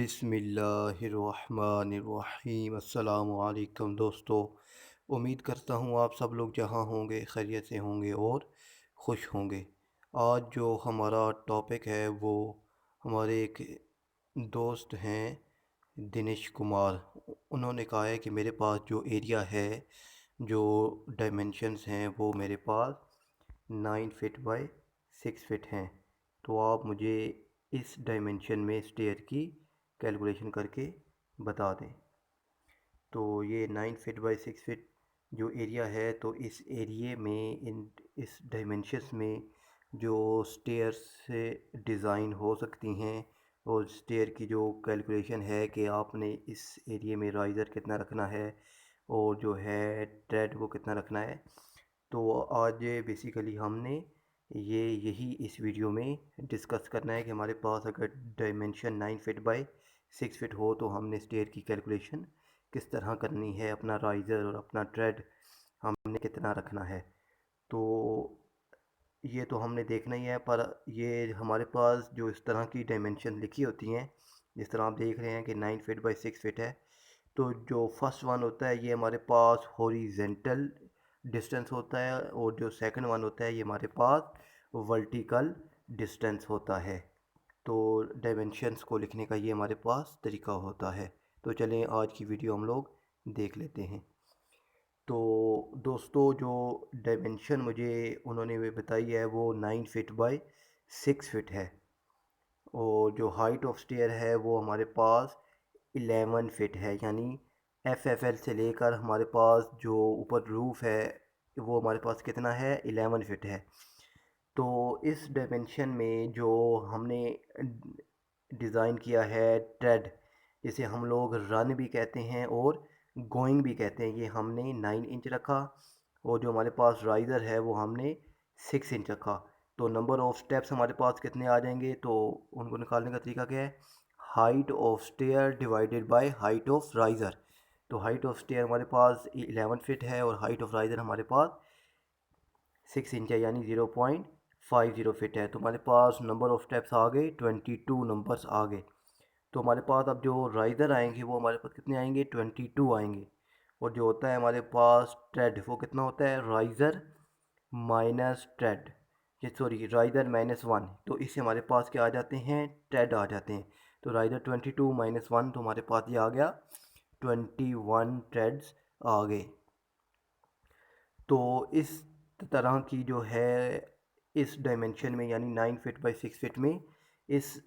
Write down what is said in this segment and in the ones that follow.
बिस्मिल्लाहिर्रहमानिर्रहीम। अस्सलामुअलैकुम दोस्तों, उम्मीद करता हूँ आप सब लोग जहाँ होंगे खैरियत से होंगे और खुश होंगे। आज जो हमारा टॉपिक है वो हमारे एक दोस्त हैं दिनेश कुमार। उन्होंने कहा है कि मेरे पास जो एरिया है, जो डायमेंशंस हैं वो मेरे पास 9 फीट बाय 6 फीट हैं। तो आप मुझे इस डायमेंशन में स्टेयर की कैलकुलेशन करके बता दें। तो ये 9 फीट बाय 6 फीट जो एरिया है, तो इस एरिए में इस डायमेंशंस में जो स्टेयर्स से डिज़ाइन हो सकती हैं और स्टेयर की जो कैलकुलेशन है कि आपने इस एरिए में राइज़र कितना रखना है और जो है ट्रेड वो कितना रखना है। तो आज बेसिकली हमने यही इस वीडियो में डिस्कस करना है कि हमारे पास अगर डायमेंशन 9 फीट बाय 6 फीट हो तो हमने स्टेयर की कैलकुलेशन किस तरह करनी है, अपना राइज़र और अपना ट्रेड हमने कितना रखना है। तो ये तो हमने देखना ही है, पर ये हमारे पास जो इस तरह की डायमेंशन लिखी होती हैं, जिस तरह आप देख रहे हैं कि 9 फीट बाय 6 फीट है, तो जो फर्स्ट वन होता है ये हमारे पास हॉरिजेंटल डिस्टेंस होता है और जो सेकंड वन होता है ये हमारे पास वर्टिकल डिस्टेंस होता है। तो डायमेंशंस को लिखने का ये हमारे पास तरीका होता है। तो चलें आज की वीडियो हम लोग देख लेते हैं। तो दोस्तों, जो डायमेंशन मुझे उन्होंने वे बताई है वो 9 फीट बाय 6 फीट है और जो हाइट ऑफ स्टेयर है वो हमारे पास 11 फीट है। यानी एफ से लेकर हमारे पास जो ऊपर रूफ़ है वो हमारे पास कितना है, 11 फीट है। तो इस डायमेंशन में जो हमने डिज़ाइन किया है ट्रेड, जिसे हम लोग रन भी कहते हैं और गोइंग भी कहते हैं, ये हमने 9 इंच रखा और जो हमारे पास राइज़र है वो हमने 6 इंच रखा। तो नंबर ऑफ़ स्टेप्स हमारे पास कितने आ जाएंगे, तो उनको निकालने का तरीका क्या है, height of stair divided by height of riser. तो हाइट ऑफ स्टेयर हमारे पास 11 फीट है और हाइट ऑफ राइज़र हमारे पास 6 इंच है, यानी 0.50 फीट है। तो हमारे पास नंबर ऑफ़ स्टेप्स आ गए, 22 नंबर्स आ गए। तो हमारे पास अब जो राइज़र आएंगे वो हमारे पास कितने आएंगे, 22 आएंगे। और जो होता है हमारे पास ट्रेड, वो कितना होता है, राइज़र माइनस ट्रेड, ये सॉरी राइज़र -1। तो इससे हमारे पास क्या आ जाते हैं, ट्रेड आ जाते हैं। तो राइज़र 22 -1, तो हमारे पास ये आ गया 21 ट्रेड्स आ गए। तो इस तरह की जो है इस डायमेंशन में, यानी 9 फीट बाय 6 फीट में, इस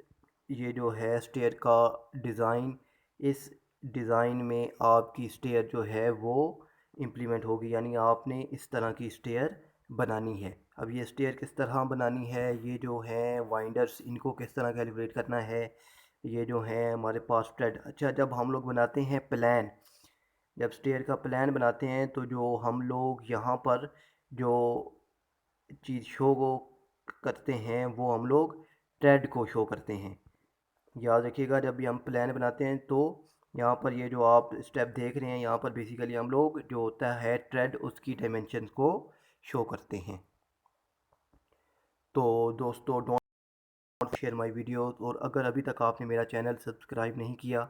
ये जो है स्टेयर का डिज़ाइन, इस डिज़ाइन में आपकी स्टेयर जो है वो इम्प्लीमेंट होगी। यानी आपने इस तरह की स्टेयर बनानी है। अब ये स्टेयर किस तरह बनानी है, ये जो है वाइंडर्स, इनको किस तरह कैलकुलेट करना है, ये जो है हमारे पास ट्रेड। अच्छा, जब हम लोग बनाते हैं प्लान, जब स्टेयर का प्लान बनाते हैं तो जो हम लोग यहाँ पर जो चीज़ शो को करते हैं वो हम लोग ट्रेड को शो करते हैं। याद रखिएगा, जब भी हम प्लान बनाते हैं तो यहाँ पर ये जो आप स्टेप देख रहे हैं, यहाँ पर बेसिकली हम लोग जो होता है ट्रेड, उसकी डायमेंशन को शो करते हैं। तो दोस्तों, डोंट शेयर माय वीडियोस, और अगर अभी तक आपने मेरा चैनल सब्सक्राइब नहीं किया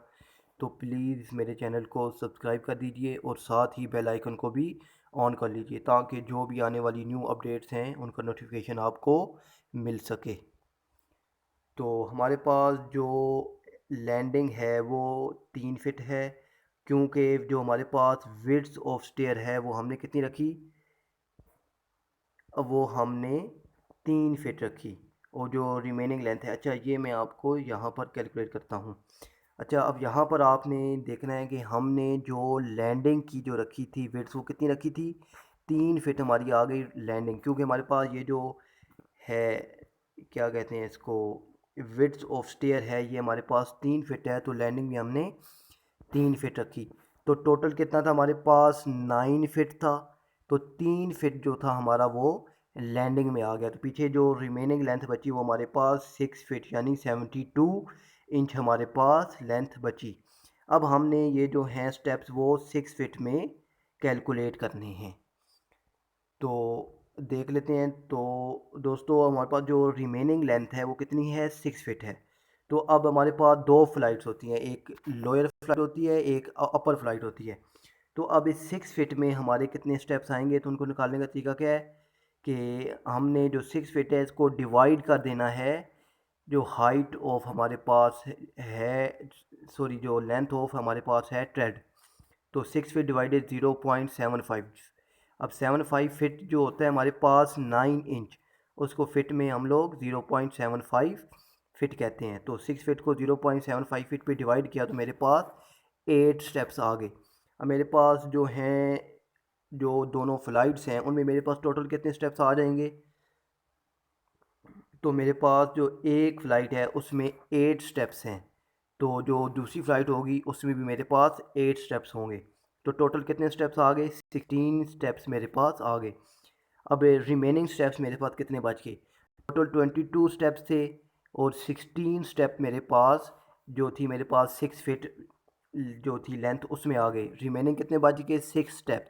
तो प्लीज़ मेरे चैनल को सब्सक्राइब कर दीजिए और साथ ही बेल आइकन को भी ऑन कर लीजिए, ताकि जो भी आने वाली न्यू अपडेट्स हैं उनका नोटिफिकेशन आपको मिल सके। तो हमारे पास जो लैंडिंग है वो 3 फीट है, क्योंकि जो हमारे पास विड्थ ऑफ स्टेयर है वो हमने कितनी रखी, वो हमने 3 फीट रखी। और जो रिमेनिंग लेंथ है, अच्छा ये मैं आपको यहाँ पर कैलकुलेट करता हूँ। अच्छा, अब यहाँ पर आपने देखना है कि हमने जो लैंडिंग की जो रखी थी विड्थ, वो कितनी रखी थी, 3 फीट हमारी आ गई लैंडिंग, क्योंकि हमारे पास ये जो है, क्या कहते हैं इसको, विड्थ ऑफ स्टेयर है, ये हमारे पास 3 फीट है, तो लैंडिंग भी हमने 3 फीट रखी। तो टोटल कितना था हमारे पास, 9 फीट था। तो 3 फीट जो था हमारा वो लैंडिंग में आ गया। तो पीछे जो रिमेनिंग लेंथ बची वो हमारे पास 6 फीट, यानी 72 इंच हमारे पास लेंथ बची। अब हमने ये जो हैं स्टेप्स वो 6 फीट में कैलकुलेट करने हैं। तो देख लेते हैं। तो दोस्तों, हमारे पास जो रिमेनिंग लेंथ है वो कितनी है, 6 फीट है। तो अब हमारे पास दो फ़्लाइट्स होती हैं, एक लोअर फ़्लाइट होती है, एक अपर फ़्लाइट होती है। तो अब इस 6 फीट में हमारे कितने स्टेप्स आएंगे, तो उनको निकालने का तरीका क्या है कि हमने जो 6 फीट है इसको डिवाइड कर देना है जो हाइट ऑफ हमारे पास है, सॉरी जो लेंथ ऑफ हमारे पास है ट्रेड। तो 6 फीट डिवाइडेड 0.75। अब 75 फिट जो होता है हमारे पास 9 इंच, उसको फिट में हम लोग 0.75 फिट कहते हैं। तो 6 फिट को 0.75 फिट पे डिवाइड किया तो मेरे पास 8 स्टेप्स आ गए। अब मेरे पास जो हैं जो दोनों फ़्लाइट्स हैं उनमें मेरे पास टोटल कितने स्टेप्स आ जाएंगे, तो मेरे पास जो एक फ़्लाइट है उसमें 8 स्टेप्स हैं, तो जो दूसरी फ़्लाइट होगी उसमें भी मेरे पास 8 स्टेप्स होंगे। तो टोटल कितने स्टेप्स आ गए, 16 स्टेप्स मेरे पास आ गए। अब रिमेनिंग स्टेप्स मेरे पास कितने बच गए, टोटल 22 स्टेप्स थे और 16 स्टेप मेरे पास जो थी मेरे पास 6 फिट जो थी लेंथ उसमें आ गई। रिमेनिंग कितने बच गए, 6 स्टेप।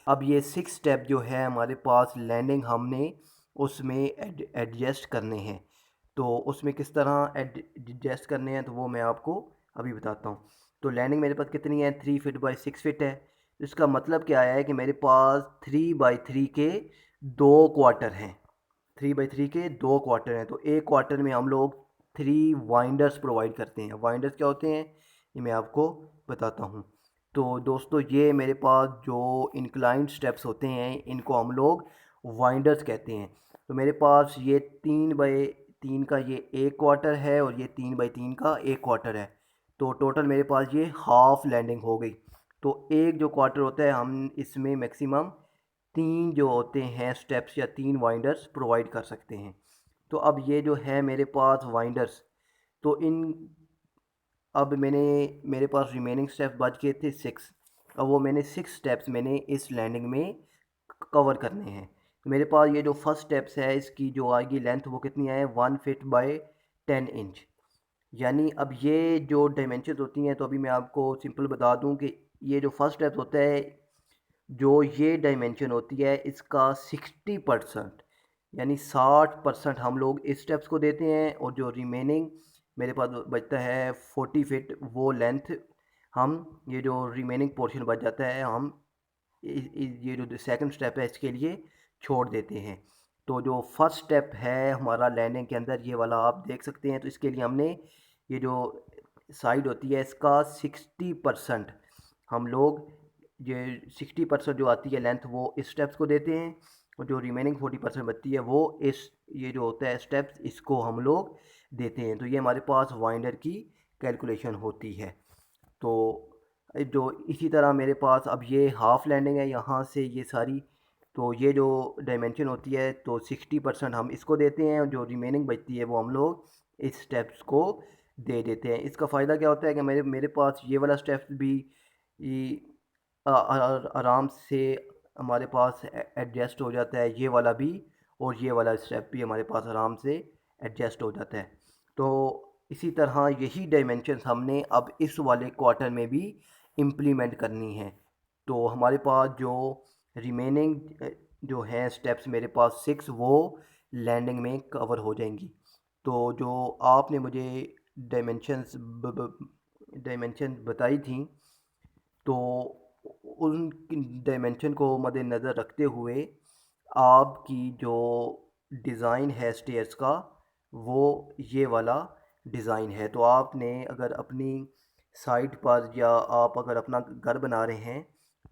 अब ये 6 स्टेप जो है हमारे पास लैंडिंग हमने उसमें एडजस्ट करने हैं। तो उसमें किस तरह एडजस्ट करने हैं तो वो मैं आपको अभी बताता हूँ। तो लैंडिंग मेरे पास कितनी है, 3 फिट बाई 6 फिट है। इसका मतलब क्या है कि मेरे पास 3/3 के 2 क्वार्टर हैं, 3/3 के 2 क्वार्टर हैं। तो एक क्वार्टर में हम लोग 3 वाइंडर्स प्रोवाइड करते हैं। वाइंडर्स क्या होते हैं ये मैं आपको बताता हूँ। तो दोस्तों ये मेरे पास जो इंक्लाइंड स्टेप्स होते हैं इनको हम लोग वाइंडर्स कहते हैं। तो मेरे पास ये 3/3 का ये एक क्वार्टर है और ये 3/3 का एक क्वार्टर है। तो टोटल मेरे पास ये हाफ लैंडिंग हो गई। तो एक जो क्वार्टर होता है हम इसमें मैक्सिमम 3 जो होते हैं स्टेप्स या 3 वाइंडर्स प्रोवाइड कर सकते हैं। तो अब ये जो है मेरे पास वाइंडर्स, तो इन अब मेरे पास रिमेनिंग स्टेप्स बच गए थे 6। अब वो मैंने 6 स्टेप्स मैंने इस लैंडिंग में कवर करने हैं। तो मेरे पास ये जो फर्स्ट स्टेप्स है इसकी जो आएगी लेंथ वो कितनी है, 1 फिट बाय 10 इंच। यानी अब ये जो डायमेंशन होती हैं तो अभी मैं आपको सिंपल बता दूं कि ये जो फर्स्ट स्टेप होता है जो ये डायमेंशन होती है इसका 60%, यानी 60% हम लोग इस स्टेप्स को देते हैं और जो रिमेनिंग मेरे पास बचता है 40 फिट वो लेंथ हम ये जो रिमेनिंग पोर्शन बच जाता है हम ये जो सेकंड स्टेप है इसके लिए छोड़ देते हैं। तो जो फर्स्ट स्टेप है हमारा लैंडिंग के अंदर ये वाला आप देख सकते हैं। तो इसके लिए हमने ये जो साइड होती है इसका 60% हम लोग ये 60% जो आती है लेंथ वो इस स्टेप्स को देते हैं और जो रिमेनिंग 40% बचती है वो इस ये जो होता है स्टेप्स इसको हम लोग देते हैं। तो ये हमारे पास वाइंडर की कैलकुलेशन होती है। तो जो इसी तरह मेरे पास अब ये हाफ़ लैंडिंग है यहाँ से ये सारी, तो ये जो डायमेंशन होती है तो 60% हम इसको देते हैं और जो रिमेनिंग बचती है वो हम लोग इस स्टेप्स को दे देते हैं। इसका फ़ायदा क्या होता है कि मेरे मेरे पास ये वाला स्टेप्स भी आराम से हमारे पास एडजस्ट हो जाता है, ये वाला भी और ये वाला स्टेप भी हमारे पास आराम से एडजस्ट हो जाता है। तो इसी तरह यही डायमेंशंस हमने अब इस वाले क्वार्टर में भी इम्प्लीमेंट करनी है। तो हमारे पास जो रिमेनिंग जो हैं स्टेप्स मेरे पास 6 वो लैंडिंग में कवर हो जाएंगी। तो जो आपने मुझे डायमेंशन बताई थी तो उन डायमेंशन को मद्देनज़र रखते हुए आपकी जो डिज़ाइन है स्टेयर्स का वो ये वाला डिज़ाइन है। तो आपने अगर अपनी साइट पर या आप अगर अपना घर बना रहे हैं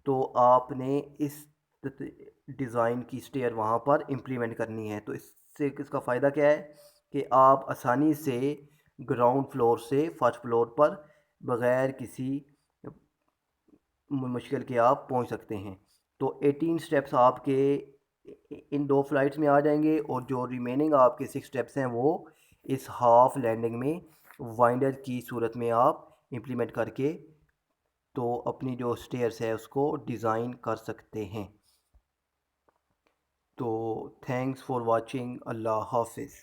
तो आपने इस डिज़ाइन की स्टेयर वहाँ पर इम्प्लीमेंट करनी है। तो इससे इसका फ़ायदा क्या है कि आप आसानी से ग्राउंड फ्लोर से फर्स्ट फ्लोर पर बग़ैर किसी मुश्किल के आप पहुंच सकते हैं। तो 18 स्टेप्स आपके इन दो फ्लाइट्स में आ जाएंगे और जो रिमेनिंग आपके 6 स्टेप्स हैं वो इस हाफ लैंडिंग में वाइंडर की सूरत में आप इम्प्लीमेंट करके तो अपनी जो स्टेयर्स है उसको डिज़ाइन कर सकते हैं। तो थैंक्स फॉर वाचिंग, अल्लाह हाफिज़।